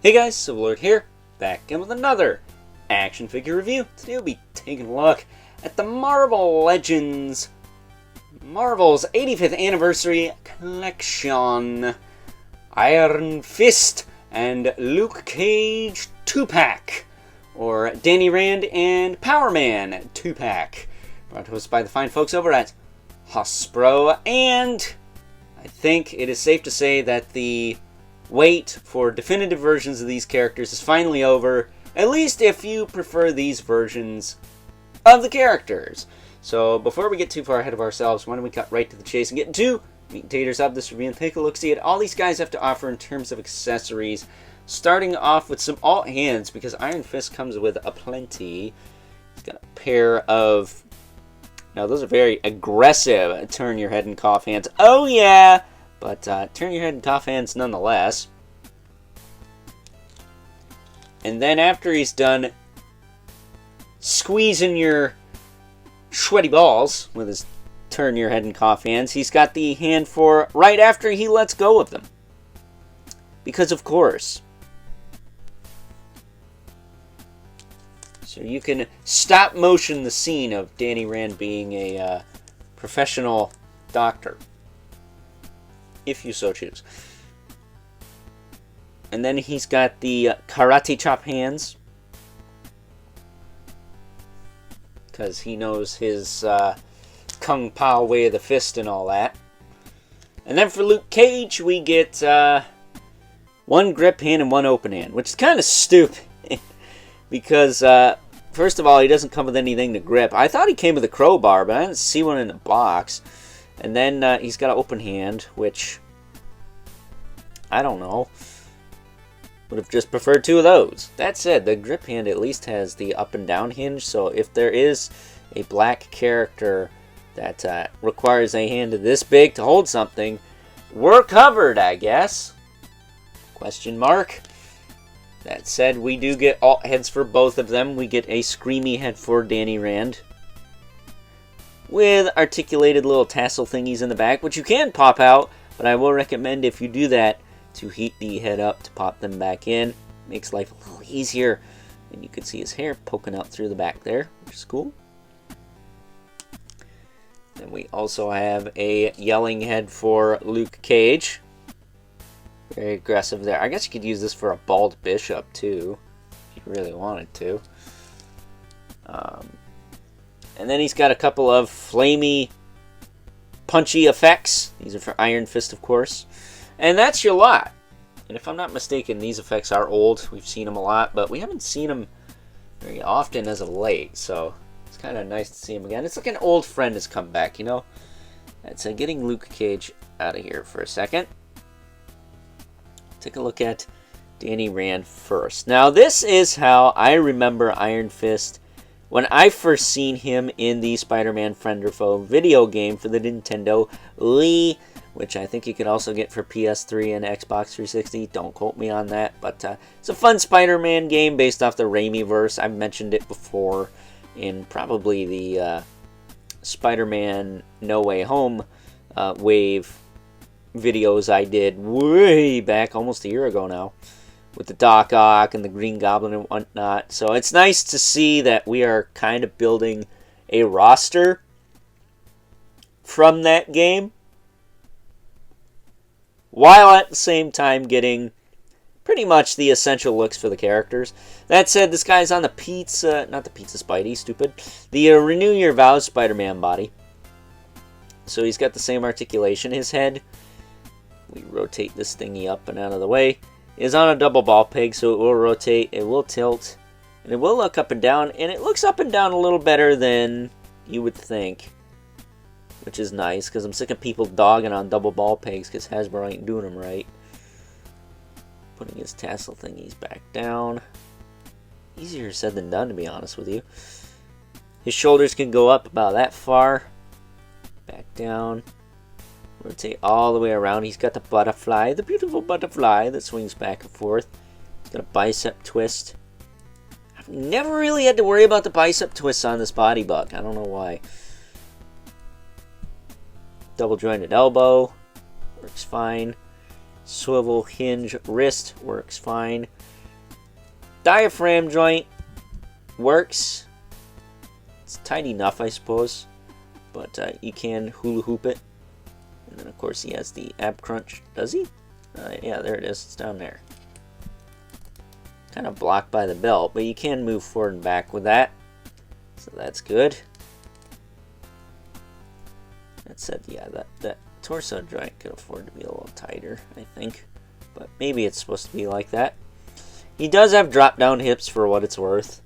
Hey guys, Civilord here, back again with another action figure review. Today we'll be taking a look at the Marvel Legends Marvel's 85th Anniversary Collection. Iron Fist and Luke Cage 2-pack, or Danny Rand and Power Man 2-pack. Brought to us by the fine folks over at Hasbro, and I think it is safe to say that the wait for definitive versions of these characters is finally over, at least if you prefer these versions of the characters. So before we get too far ahead of ourselves, why don't we cut right to the chase and get into meat and taters of this review and take a look-see at all these guys have to offer in terms of accessories, starting off with some alt hands, because Iron Fist comes with a plenty. He's got a pair of, now those are very aggressive turn your head and cough hands. Oh yeah! But turn your head and cough hands nonetheless. And then after he's done squeezing your sweaty balls with his turn your head and cough hands, he's got the hand for right after he lets go of them. Because of course. So you can stop motion the scene of Danny Rand being a professional doctor, if you so choose. And then he's got the karate chop hands, because he knows his kung pao way of the fist and all that. And then for Luke Cage, we get one grip hand and one open hand, which is kind of stupid. Because, first of all, he doesn't come with anything to grip. I thought he came with a crowbar, but I didn't see one in the box. And then he's got an open hand, which, I don't know, would have just preferred two of those. That said, the grip hand at least has the up and down hinge, so if there is a black character that requires a hand this big to hold something, we're covered, I guess. Question mark. That said, we do get alt heads for both of them. We get a screamy head for Danny Rand, with articulated little tassel thingies in the back, which you can pop out, but I will recommend, if you do that, to heat the head up to pop them back in. Makes life a little easier. And you can see his hair poking out through the back there, which is cool. Then we also have a yelling head for Luke Cage. Very aggressive there. I guess you could use this for a bald bishop too, if you really wanted to. And then he's got a couple of flamey, punchy effects. These are for Iron Fist, of course. And that's your lot. And if I'm not mistaken, these effects are old. We've seen them a lot, but we haven't seen them very often as of late. So it's kind of nice to see him again. It's like an old friend has come back, you know. That's getting Luke Cage out of here for a second. Take a look at Danny Rand first. Now, this is how I remember Iron Fist when I first seen him in the Spider-Man Friend or Foe video game for the Nintendo Wii, which I think you could also get for PS3 and Xbox 360. Don't quote me on that, but it's a fun Spider-Man game based off the Raimi-verse. I've mentioned it before in probably the Spider-Man No Way Home wave videos I did way back, almost a year ago now, with the Doc Ock and the Green Goblin and whatnot. So it's nice to see that we are kind of building a roster from that game, while at the same time getting pretty much the essential looks for the characters. That said, this guy's on the pizza, not the Pizza Spidey, stupid, the Renew Your Vows Spider-Man body. So he's got the same articulation. His head, we rotate this thingy up and out of the way, is on a double ball peg, so it will rotate, it will tilt, and it will look up and down, and it looks up and down a little better than you would think, which is nice, because I'm sick of people dogging on double ball pegs, because Hasbro ain't doing them right. Putting his tassel thingies back down. Easier said than done, to be honest with you. His shoulders can go up about that far. Back down. Rotate all the way around. He's got the butterfly, the beautiful butterfly that swings back and forth. He's got a bicep twist. I've never really had to worry about the bicep twists on this body buck. I don't know why. Double jointed elbow. Works fine. swivel hinge wrist works fine. Diaphragm joint works. It's tight enough, I suppose, but you can hula hoop it. And then, of course, he has the ab crunch. Does he? Yeah, there it is. It's down there. Kind of blocked by the belt, but you can move forward and back with that. So that's good. That said, yeah, that torso joint could afford to be a little tighter, I think. But maybe it's supposed to be like that. He does have drop-down hips for what it's worth.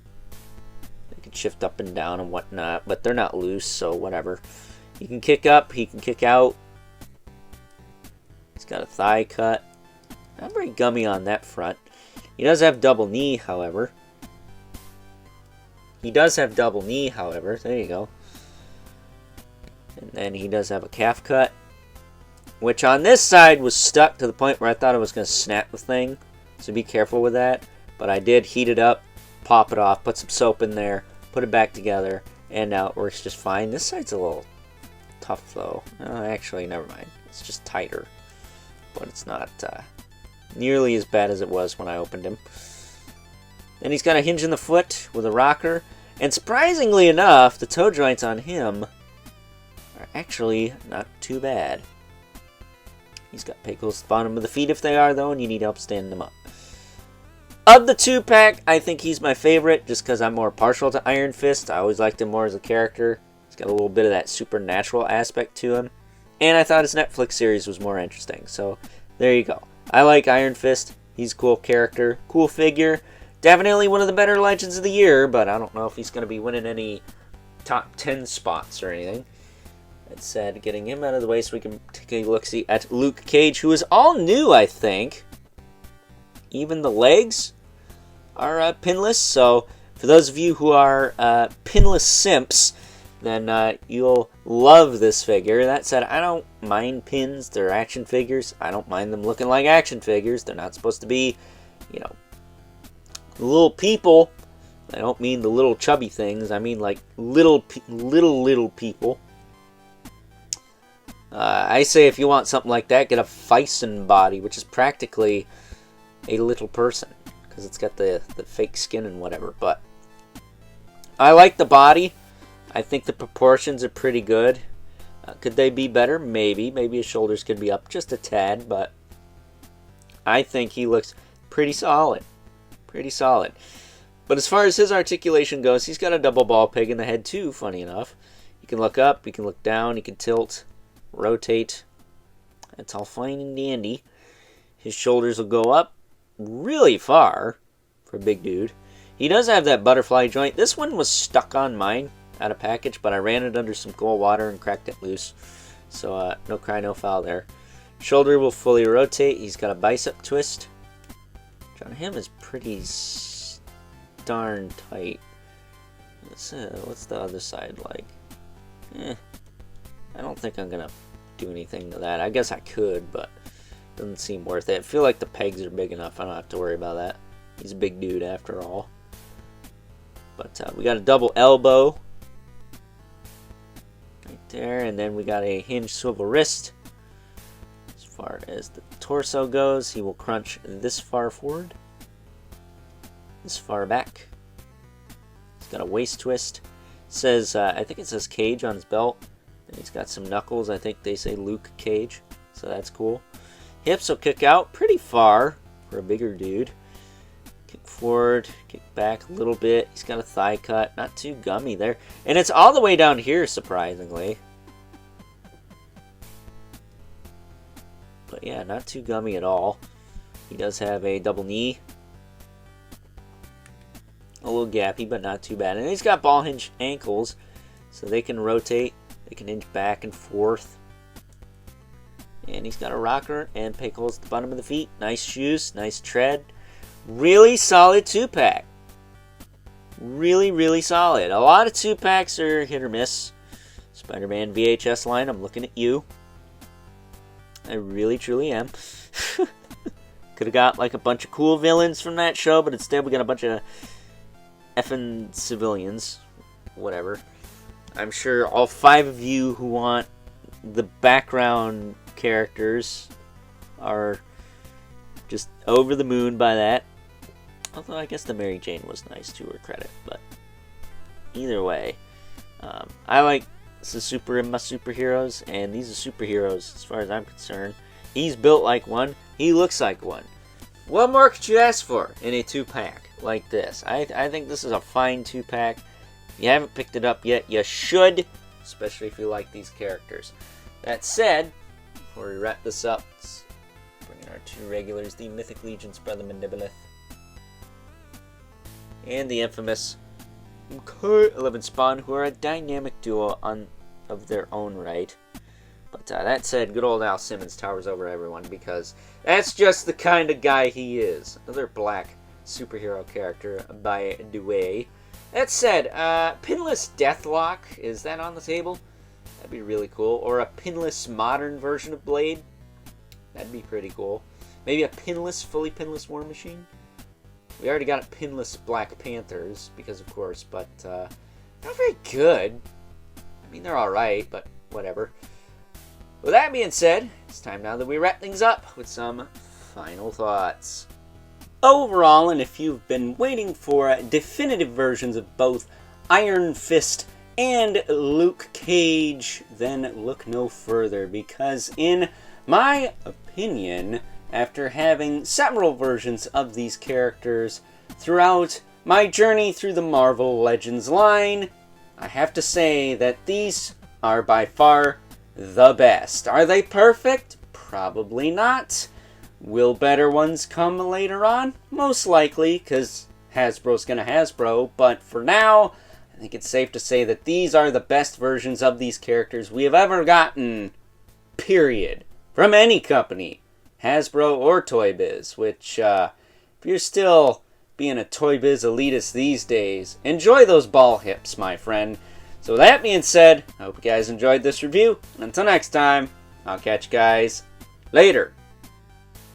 They can shift up and down and whatnot, but they're not loose, so whatever. He can kick up, he can kick out. He's got a thigh cut. Not very gummy on that front. He does have double knee, however. There you go. And then he does have a calf cut, which on this side was stuck to the point where I thought it was going to snap the thing. So be careful with that. But I did heat it up, pop it off, put some soap in there, put it back together, and now it works just fine. This side's a little tough, though. Actually, never mind. It's just tighter. But it's not nearly as bad as it was when I opened him. Then he's got a hinge in the foot with a rocker. And surprisingly enough, the toe joints on him are actually not too bad. He's got pickles at the bottom of the feet if they are, though, and you need help standing them up. Of the 2-pack, I think he's my favorite, just because I'm more partial to Iron Fist. I always liked him more as a character. He's got a little bit of that supernatural aspect to him. And I thought his Netflix series was more interesting, so there you go. I like Iron Fist. He's a cool character, cool figure. Definitely one of the better Legends of the Year, but I don't know if he's going to be winning any top 10 spots or anything. That said, getting him out of the way so we can take a look-see at Luke Cage, who is all new, I think. Even the legs are pinless, so for those of you who are pinless simps, then you'll love this figure. That said, I don't mind pins. They're action figures. I don't mind them looking like action figures. They're not supposed to be, you know, little people. I don't mean the little chubby things. I mean like little people. I say if you want something like that, get a Fison body, which is practically a little person, because it's got the fake skin and whatever. But I like the body. I think the proportions are pretty good. Could they be better? Maybe. Maybe his shoulders could be up just a tad, but I think he looks pretty solid. Pretty solid. But as far as his articulation goes, he's got a double ball peg in the head too, funny enough. He can look up, he can look down, he can tilt, rotate. That's all fine and dandy. His shoulders will go up really far for a big dude. He does have that butterfly joint. This one was stuck on mine out of package, but I ran it under some cold water and cracked it loose. So no cry, no foul there. Shoulder will fully rotate. He's got a bicep twist, which on him is pretty darn tight. What's the other side like? I don't think I'm gonna do anything to that. I guess I could, but it doesn't seem worth it. I feel like the pegs are big enough. I don't have to worry about that. He's a big dude after all. But we got a double elbow right there, and then we got a hinge swivel wrist. As far as the torso goes, he will crunch this far forward, this far back. He's got a waist twist. Says I think it says Cage on his belt. And he's got some knuckles. I think they say Luke Cage, so that's cool. Hips will kick out pretty far for a bigger dude. Kick forward, kick back a little bit. He's got a thigh cut, not too gummy there. And it's all the way down here, surprisingly. But yeah, not too gummy at all. He does have a double knee. A little gappy, but not too bad. And he's got ball hinge ankles, so they can rotate. They can hinge back and forth. And he's got a rocker and peg holes at the bottom of the feet. Nice shoes, nice tread. Really solid 2-pack. Really, really solid. A lot of 2-packs are hit or miss. Spider-Man VHS line, I'm looking at you. I really, truly am. Could have got like a bunch of cool villains from that show, but instead we got a bunch of effing civilians. Whatever. I'm sure all 5 of you who want the background characters are Just over the moon by that. Although I guess the Mary Jane was nice to her credit, but either way, I like the Super in my superheroes, and these are superheroes as far as I'm concerned. He's built like one. He looks like one. What more could you ask for in a 2-pack like this? I think this is a fine 2-pack. If you haven't picked it up yet, you should, especially if you like these characters. That said, before we wrap this up, let's bring in our 2 regulars, the Mythic Legion's Brother Mandibilith, and the infamous K11 Spawn, who are a dynamic duo of their own right. But that said, good old Al Simmons towers over everyone, because that's just the kind of guy he is. Another black superhero character by Dewey. That said, pinless Deathlock, is that on the table? That'd be really cool. Or a pinless modern version of Blade. That'd be pretty cool. Maybe a fully pinless War Machine. We already got a pinless Black Panthers, because of course, but not very good. I mean, they're alright, but whatever. With that being said, it's time now that we wrap things up with some final thoughts. Overall, and if you've been waiting for definitive versions of both Iron Fist and Luke Cage, then look no further, because in my opinion, after having several versions of these characters throughout my journey through the Marvel Legends line, I have to say that these are by far the best. Are they perfect? Probably not. Will better ones come later on? Most likely, because Hasbro's gonna Hasbro, but for now, I think it's safe to say that these are the best versions of these characters we have ever gotten, period. From any company, Hasbro or Toy Biz, which, if you're still being a Toy Biz elitist these days, enjoy those ball hips, my friend. So with that being said, I hope you guys enjoyed this review, and until next time, I'll catch you guys later.